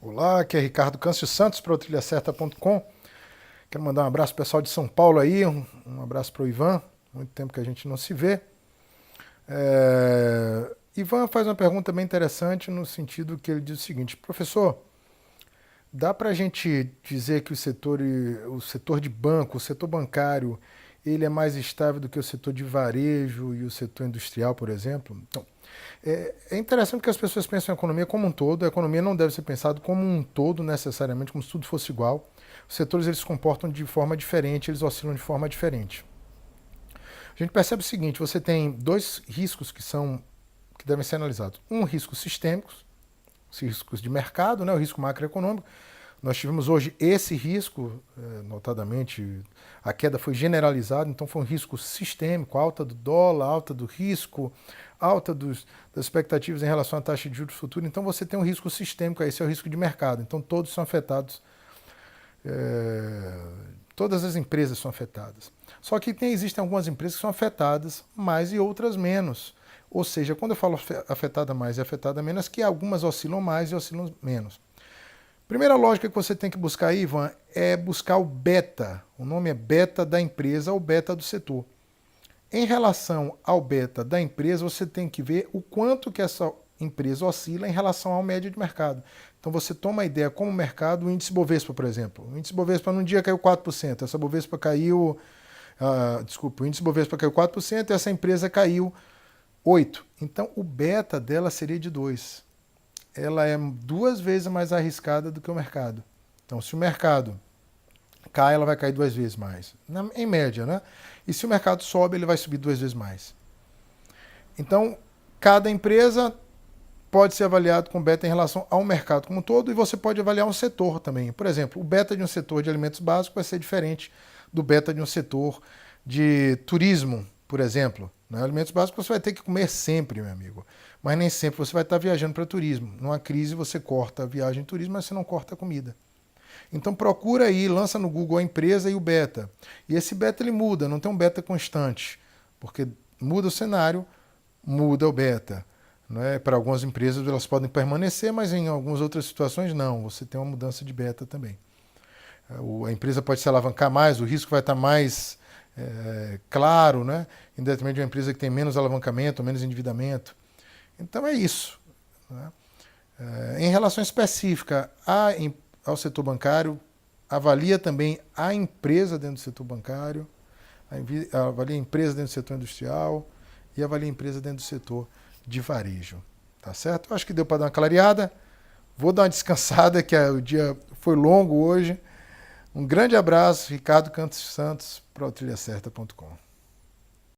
Olá, aqui é Ricardo Câncio Santos para o trilhacerta.com. Quero mandar um abraço pro pessoal de São Paulo aí, um abraço para o Ivan, muito tempo que a gente não se vê. Ivan faz uma pergunta bem interessante no sentido que ele diz o seguinte: professor, dá para a gente dizer que o setor de banco, o setor bancário, ele é mais estável do que o setor de varejo e o setor industrial, por exemplo? Então, é interessante que as pessoas pensam a economia como um todo. A economia não deve ser pensada como um todo necessariamente, como se tudo fosse igual. Os setores eles se comportam de forma diferente, eles oscilam de forma diferente. A gente percebe o seguinte: você tem dois riscos que devem ser analisados. Um, risco sistêmicos, os riscos de mercado, né, o risco macroeconômico. Nós tivemos hoje esse risco, notadamente, a queda foi generalizada, então foi um risco sistêmico, alta do dólar, alta do risco, alta das expectativas em relação à taxa de juros futura. Então você tem um risco sistêmico, esse é o risco de mercado. Então todos são afetados, todas as empresas são afetadas. Só que existem algumas empresas que são afetadas mais e outras menos. Ou seja, quando eu falo afetada mais e afetada menos, que algumas oscilam mais e oscilam menos. Primeira lógica que você tem que buscar aí, Ivan, é buscar o beta. O nome é beta da empresa ou beta do setor. Em relação ao beta da empresa, você tem que ver o quanto que essa empresa oscila em relação ao médio de mercado. Então você toma a ideia como mercado, o índice Bovespa, por exemplo. O índice Bovespa num dia caiu 4%, essa Bovespa caiu... o índice Bovespa caiu 4% e essa empresa caiu 8%. Então o beta dela seria de 2%. Ela é 2 vezes mais arriscada do que o mercado. Então, se o mercado cai, ela vai cair 2 vezes mais, em média, né? E se o mercado sobe, ele vai subir 2 vezes mais. Então, cada empresa pode ser avaliado com beta em relação ao mercado como um todo, e você pode avaliar um setor também. Por exemplo, o beta de um setor de alimentos básicos vai ser diferente do beta de um setor de turismo, por exemplo. Alimentos básicos você vai ter que comer sempre, meu amigo. Mas nem sempre você vai estar viajando para turismo. Numa crise você corta a viagem de turismo, mas você não corta a comida. Então procura aí, lança no Google a empresa e o beta. E esse beta ele muda, não tem um beta constante. Porque muda o cenário, muda o beta. Para algumas empresas elas podem permanecer, mas em algumas outras situações não. Você tem uma mudança de beta também. A empresa pode se alavancar mais, o risco vai estar mais... claro, né? Em detrimento de uma empresa que tem menos alavancamento, menos endividamento. Então é isso. Né? Em relação específica ao setor bancário, avalia também a empresa dentro do setor bancário, avalia a empresa dentro do setor industrial e avalia a empresa dentro do setor de varejo. Tá certo? Eu acho que deu para dar uma clareada. Vou dar uma descansada, que o dia foi longo hoje. Um grande abraço, Ricardo Câncio Santos, para o trilhacerta.com.